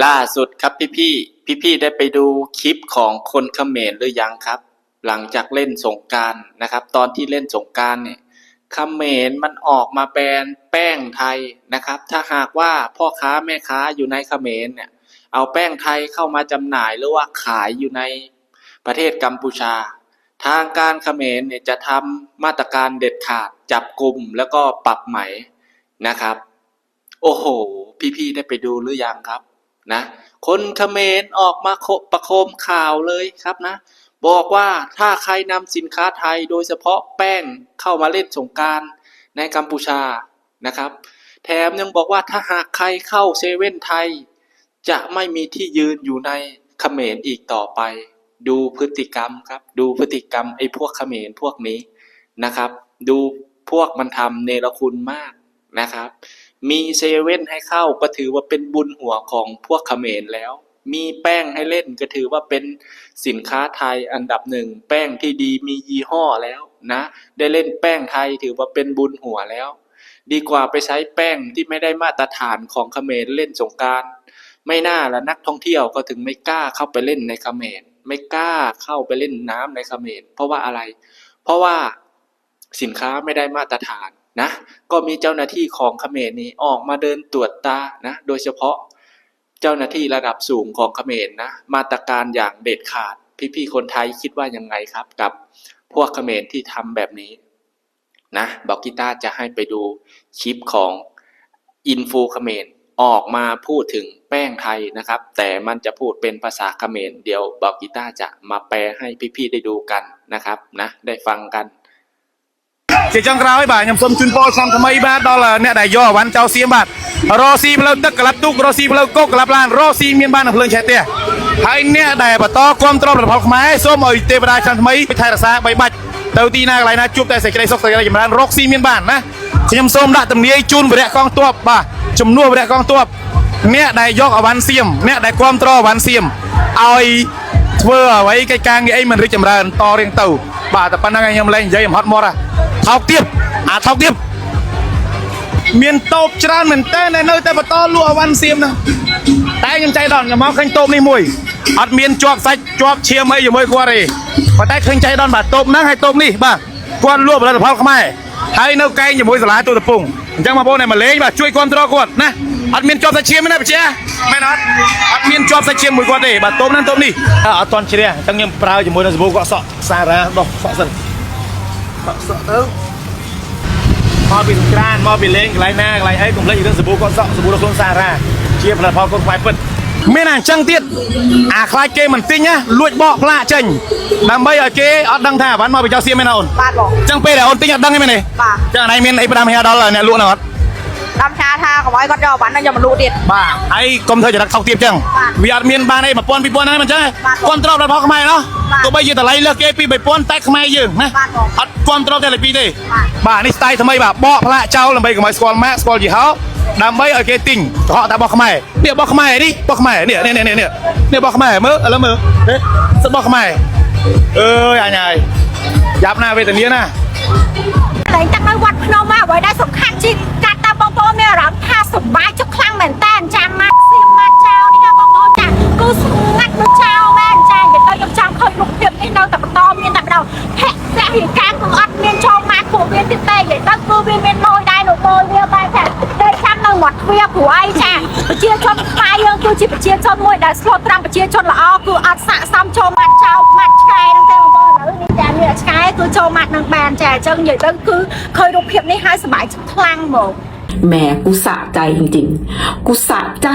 ล่าสุดครับพี่ได้ไปดูคลิปของคนเขมรหรือยังครับหลังจากเล่นสงกรานต์นะครับตอนที่เล่นสงกรานต์เนี่ยเขมรมันออกมาแบนแป้งไทยนะครับถ้าหากว่าพ่อค้าแม่ค้าอยู่ในเขมรเนี่ยเอาแป้งไทยเข้ามาจำหน่ายหรือว่าขายอยู่ในประเทศกัมพูชาทางการเขมรเนี่ยจะทำมาตรการเด็ดขาดจับกุมแล้วก็ปรับใหม่นะครับโอ้โหพี่ได้ไปดูหรือยังครับนะคนเขมรออกมาประโคมข่าวเลยครับนะบอกว่าถ้าใครนำสินค้าไทยโดยเฉพาะแป้งเข้ามาเล่นสงกรานต์ในกัมพูชานะครับแถมยังบอกว่าถ้าหากใครเข้าเซเว่นไทยจะไม่มีที่ยืนอยู่ในเขมรอีกต่อไปดูพฤติกรรมครับดูพฤติกรรมไอ้พวกเขมรพวกนี้นะครับดูพวกมันทำเนรคุณมากนะครับมีเซเว่นให้เข้าก็ถือว่าเป็นบุญหัวของพวกเขมรแล้วมีแป้งให้เล่นก็ถือว่าเป็นสินค้าไทยอันดับหนึ่งแป้งที่ดีมียี่ห้อแล้วนะได้เล่นแป้งไทยถือว่าเป็นบุญหัวแล้วดีกว่าไปใช้แป้งที่ไม่ได้มาตรฐานของเขมรเล่นสงกรานต์ไม่น่าละนักท่องเที่ยวก็ถึงไม่กล้าเข้าไปเล่นในเขมรไม่กล้าเข้าไปเล่นน้ำในเขมรเพราะว่าอะไรเพราะว่าสินค้าไม่ได้มาตรฐานนะก็มีเจ้าหน้าที่ของเขมรนี้ออกมาเดินตรวจตานะโดยเฉพาะเจ้าหน้าที่ระดับสูงของเขมรนะมาตรการอย่างเด็ดขาดพี่คนไทยคิดว่ายังไงครับกับพวกเขมรที่ทำแบบนี้นะบอกกีตาร์จะให้ไปดูคลิปของอินฟูเขมรออกมาพูดถึงแป้งไทยนะครับแต่มันจะพูดเป็นภาษาเขมรเดี๋ยวบอกกีตาร์จะมาแปลให้พี่ได้ดูกันนะครับนะได้ฟังกันជាចុងក្រោយបាទខ្ញុំសូមជូនពរឆ្នាំថ្មីបាទដល់អ្នកដែលយកអវ៉ាន់ចៅសៀមបាទរស់ស៊ីផ្លូវទឹកក្លាប់ទូករស់ស៊ីផ្លូវគោកក្លាប់ឡានរស់ស៊ីមានបានភ្លើងឆេះផ្ទះហើយអ្នកដែលបន្តគាំទ្រផលិតផលខ្មែរសូមឲ្យទេវតាឆ្នាំថ្មីថែរក្សាបីបាច់ទៅទីណាកន្លែងណាជួបតែសេចក្តីសុខសេចក្តីចម្រើនរស់ស៊ីមានបានណាខ្ញុំសូមដាក់ទំនាយជូនវរៈកងទ័ពបាទជំនួសវរៈកងទ័ពអ្នកដែលយកអវ៉ាន់សៀមអ្នកដែលគាំទ្រអវ៉ាន់សៀមឲ្យធ្វើអ្វីកិច្ចការងារអីមិនរីកចម្រើនតរៀងទៅបាទតែប៉ុណ្្នឹងខ្ញុំលែងនិយាយអំហត់មកថោកទៀតថោកទៀតមានតូបច្រើនមែនតើនៅតែបន្តលក់អវ៉ាន់សៀមណាតែខ្ញុំចៃដន្យខ្ញុំមកឃើញតូបនេះមួយអត់មានជាប់សាច់ជាប់ឈាមអីជាមួយគាត់ទេប៉ុន្តែឃើញចៃដន្យបាទតូបហ្នឹងហើយតូបនេះបាទគាត់លក់ផលិតផលខ្មែរហើយនៅកែងជាមួយសាលាទូតពងអញ្ចឹងបងប្អូនមកលេងបាទជួយគាំទ្រគាត់ណាអត់មានជាប់សាច់ឈាមទេណាបជាមែនអត់មានជាប់សាច់ឈាមមួយគាត់ទេបាទតូបហ្នឹងតូបនេះអត់តន់ជ្រះអញ្ចឹងខ្ញុំប្រើជាមួយនឹងសាប៊ូកក់សក់សារ៉ាដោះសក់សិនសក់ទៅមកពីសង្ក្រានមកពីលេងកន្លែងណាកន្លែងអីកុំភ្លេចរឿងសាប៊ូកក់សក់សាប៊ូរបស់ខ្លួនសារ៉ាជាផលិតផលខ្លួនខ្មែរពិតមានអញ្ចឹងទៀតអាខ្លាចគេមិនទិញណាលួចបកផ្លាកចេញដើម្បីឲ្យគេអត់ដឹងថាអាវ៉ាន់មកពីចៅសៀមមែនអូនបាទបងអញ្ចឹងពេលដែលអូនទិញអត់ដឹងទេមែនទេបាទអញ្ចឹងអីមានអីផ្ដាំហែដល់អ្នកលក់នោះអត់តាមថាកុំឲ្យគាត់យកអាវ៉ាន់ហ្នឹងយកមកលក់ទៀតបាទហើយកុំធ្វើចរិតថោកទាបអញ្ចឹងវាអត់មានបានអី 1000 2000ហ្នឹងអញ្ចឹងគ្រប់ត្រប់ដល់ផលខ្មែរណោះទោះបីយើងតម្លៃលើសគេ 2-3000 តែខ្មែរយើងណាអត់គ្រប់ត្រប់តែលេខ2ទេបាទនេះស្ទាយថ្មីបាទបកផ្លាកចោលដើម្បីកុំឲ្យស្គាល់ម៉ាកស្គាល់យីហោដើម្បីឲ្យគេទិញកុហកតែបោះខ្មែរនេះបោះខ្មែរនេះបោះខ្មែរនេះបោះខ្មែរមើលឥឡូវមើលនេះបោះខ្មែរអើយអញហើយយ៉ាប់ណាវេទនាណាតែតាំងនៅវត្តភ្នំមកអ្វីដែលសំខាន់ជាងកាត់តាបងប្អូនមានអារម្មណ៍ថាសុបាយចុះខ្លាំងមែនតើចាំម៉ាក់សៀមម៉ាក់ចៅនេះបងប្អូនចាគូស្ងាត់ដូចចៅមែនចានិយាយទៅខ្ញុំចង់ឃើញរូបភាពនេះនៅតែបន្តមានតែម្ដងភ័ក្រវិការគឺអត់មានចូលម៉ាក់ពួកវាទៀតទេនិយាយទៅគឺវាមានលយដែរលោកលយវាបែបថាតែចាំនៅមាត់ទ្វារព្រោះអីចាប្រជាជនខ្មែរយើងគឺជាប្រជាជនមួយដែលស្លូតត្រាំប្រជាជនល្អគឺអត់ស័ក្តិសមចូលម៉ាក់ចៅម៉ាក់ឆ្កែហ្នឹងទេបងប្អូនឥឡូវនេះចានេះឆ្កែគឺចូលម៉ាក់នឹងបានចាអញ្ចឹងនិយាយទៅគឺឃើញរូបភាពនេះហើយសប្បាយចិត្តខ្លាំងហ្មងแม่กูสะใจจริงๆกูสะใ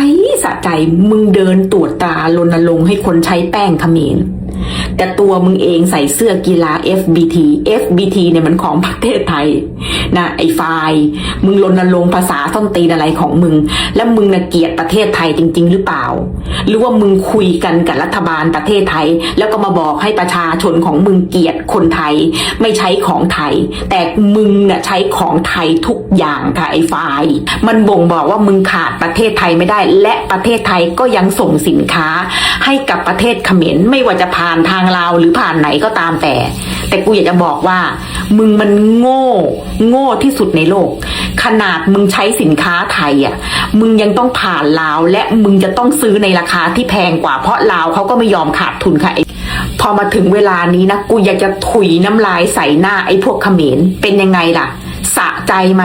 จมึงเดินตรวจตารณรงค์ให้คนใช้แป้งเขมรแต่ตัวมึงเองใส่เสื้อกีฬา FBT เนี่ยมันของประเทศไทยนะไอ้ไฟมึงรณรงค์ภาษาส้นตีนอะไรของมึงแล้วมึงน่ะเกลียดประเทศไทยจริงๆหรือเปล่าหรือว่ามึงคุยกันกับรัฐบาลประเทศไทยแล้วก็มาบอกให้ประชาชนของมึงเกลียดคนไทยไม่ใช้ของไทยแต่มึงน่ะใช้ของไทยทุกอย่างค่ะไอ้ไฟมันบ่งบอกว่ามึงขาดประเทศไทยไม่ได้และประเทศไทยก็ยังส่งสินค้าให้กับประเทศเขมรไม่ว่าจะผ่าน ทางลาวหรือผ่านไหนก็ตามแต่กูอยากจะบอกว่ามึงมันโง่ที่สุดในโลกขนาดมึงใช้สินค้าไทยอ่ะมึงยังต้องผ่านลาวและมึงจะต้องซื้อในราคาที่แพงกว่าเพราะลาวเขาก็ไม่ยอมขาดทุนค่ะพอมาถึงเวลานี้นะกูอยากจะถุยน้ำลายใส่หน้าไอ้พวกเขมรเป็นยังไงล่ะสะใจไหม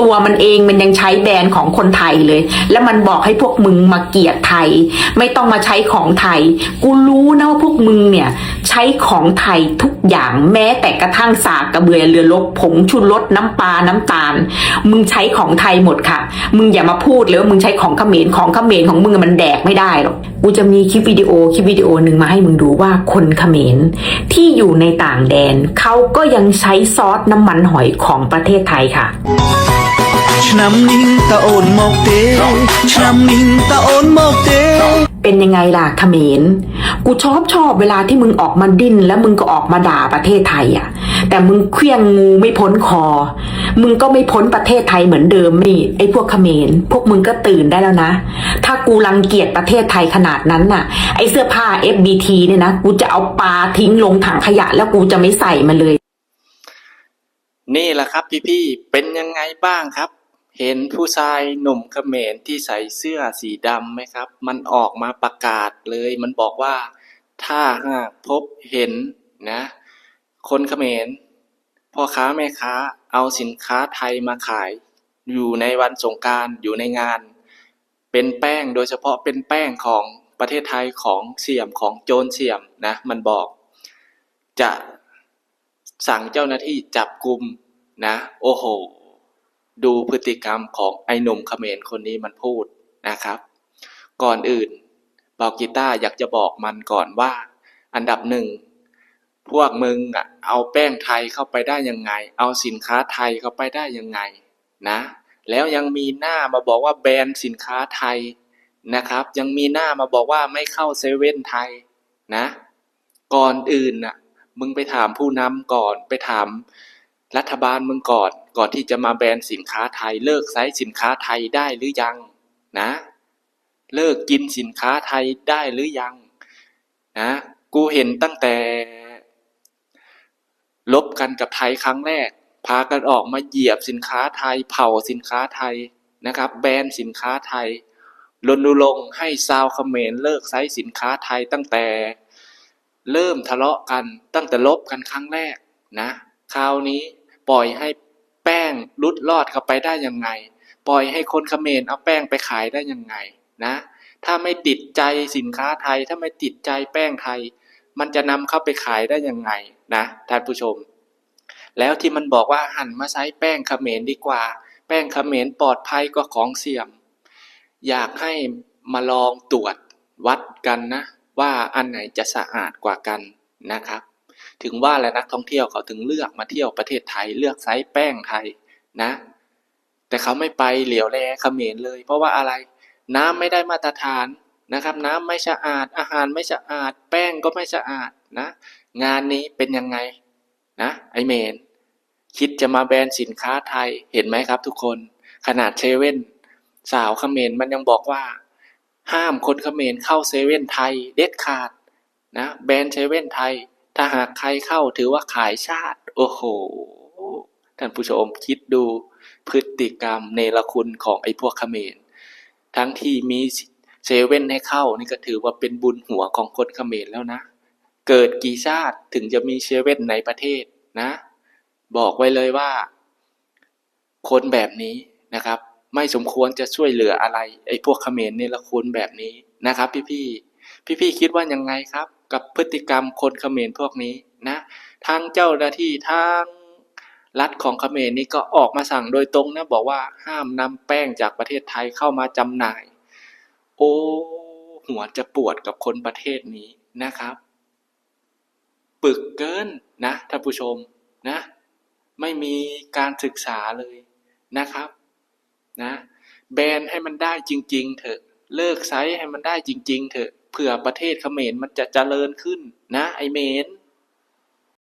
ตัวมันเองมันยังใช้แบรนด์ของคนไทยเลยแล้วมันบอกให้พวกมึงมาเกลียดไทยไม่ต้องมาใช้ของไทยกูรู้นะว่าพวกมึงเนี่ยใช้ของไทยทุกอย่างแม้แต่กระทั่งสากกระเบือเรือรบผงชูรสน้ำปลาน้ำตาลมึงใช้ของไทยหมดค่ะมึงอย่ามาพูดเลยว่ามึงใช้ของเขมรของมึงมันแดกไม่ได้หรอกกูจะมีคลิปวิดีโอหนึ่งมาให้มึงดูว่าคนเขมรที่อยู่ในต่างแดนเขาก็ยังใช้ซอสน้ำมันหอยของประเทศไทยค่ะ ឆ្នាំនេះតើអូនមកទេឆ្នាំនេះតើអូនមកទេ เป็นยังไงล่ะเขมรกูชอบเวลาที่มึงออกมาดิ้นแล้วมึงก็ออกมาด่าประเทศไทยอ่ะแต่มึงเคลี้ยงงูไม่พ้นคอมึงก็ไม่พ้นประเทศไทยเหมือนเดิมนี่ไอ้พวกเขมรพวกมึงก็ตื่นได้แล้วนะถ้ากูรังเกียจประเทศไทยขนาดนั้นน่ะไอ้เสื้อผ้า FBT เนี่ยนะกูจะเอาปาทิ้งลงถังขยะแล้วกูจะไม่ใส่มันเลย นี่แหละครับพี่ๆเป็นยังไงบ้างครับเห็นผู้ชายหนุ่มเขมรที่ใส่เสื้อสีดำไหมครับมันออกมาประกาศเลยมันบอกว่าถ้าหากพบเห็นนะคนเขมรพ่อค้าแม่ค้าเอาสินค้าไทยมาขายอยู่ในวันสงกรานต์อยู่ในงานเป็นแป้งโดยเฉพาะเป็นแป้งของประเทศไทยของเสี่ยมของโจรเสี่ยมนะมันบอกจะสั่งเจ้าหน้าที่จับกุมนะโอ้โหดูพฤติกรรมของไอ้หนุ่มเขมรคนนี้มันพูดนะครับก่อนอื่นบอกกีตาร์อยากจะบอกมันก่อนว่าอันดับหนึ่งพวกมึงอ่ะเอาแป้งไทยเข้าไปได้ยังไงเอาสินค้าไทยเข้าไปได้ยังไงนะแล้วยังมีหน้ามาบอกว่าแบรนด์สินค้าไทยนะครับยังมีหน้ามาบอกว่าไม่เข้าเซเว่นไทยนะก่อนอื่นน่ะมึงไปถามผู้นำก่อนไปถามรัฐบาลมึงก่อนที่จะมาแบนสินค้าไทยเลิกใช้สินค้าไทยได้หรือยังนะเลิกกินสินค้าไทยได้หรือยังนะกูเห็นตั้งแต่ลบกันกับไทยครั้งแรกพากันออกมาเหยียบสินค้าไทยเผาสินค้าไทยนะครับแบนสินค้าไทยรณรงค์ให้ชาวเขมรเลิกใช้สินค้าไทยตั้งแต่เริ่มทะเลาะกันตั้งแต่ลบกันครั้งแรกนะคราวนี้ปล่อยให้แป้งลุดลอดเข้าไปได้ยังไงปล่อยให้คนเขมรเอาแป้งไปขายได้ยังไงนะถ้าไม่ติดใจสินค้าไทยถ้าไม่ติดใจแป้งไทยมันจะนำเข้าไปขายได้ยังไงนะท่านผู้ชมแล้วที่มันบอกว่าหันมาใช้แป้งเขมรดีกว่าแป้งเขมรปลอดภัยกว่าของเสี่ยมอยากให้มาลองตรวจวัดกันนะว่าอันไหนจะสะอาดกว่ากันนะครับถึงว่าแล้วนักท่องเที่ยวเขาถึงเลือกมาเที่ยวประเทศไทยเลือกใช้แป้งไทยนะแต่เขาไม่ไปเหลียวแลเขมรเลยเพราะว่าอะไรน้ำไม่ได้มาตรฐานนะครับน้ำไม่สะอาดอาหารไม่สะอาดแป้งก็ไม่สะอาดนะงานนี้เป็นยังไงนะไอเมนคิดจะมาแบนสินค้าไทยเห็นไหมครับทุกคนขนาดเซเว่นสาวเขมรมันยังบอกว่าห้ามคนเขมรเข้าเซเว่นไทยเด็ดขาดนะแบนเซเว่นไทยถ้าหากใครเข้าถือว่าขายชาติโอ้โหท่านผู้ชมคิดดูพฤติกรรมเนรคุณของไอ้พวกเขมรทั้งที่มีเซเว่นให้เข้านี่ก็ถือว่าเป็นบุญหัวของคนเขมรแล้วนะเกิดกี่ชาติถึงจะมีเซเว่นในประเทศนะบอกไว้เลยว่าคนแบบนี้นะครับไม่สมควรจะช่วยเหลืออะไรไอ้พวกเขมรเนรคุณแบบนี้นะครับพี่คิดว่ายังไงครับกับพฤติกรรมคนเขมรพวกนี้นะทางเจ้าหน้าที่ทางรัฐของเขมรนี่ก็ออกมาสั่งโดยตรงนะบอกว่าห้ามนำแป้งจากประเทศไทยเข้ามาจำหน่ายโอ้หัวจะปวดกับคนประเทศนี้นะครับปึกเกินนะท่านผู้ชมนะไม่มีการศึกษาเลยนะครับนะแบนให้มันได้จริงๆเถอะเลิกใช้ให้มันได้จริงๆเถอะเผื่อประเทศเขมรมันจะเจริญขึ้นนะไอเมน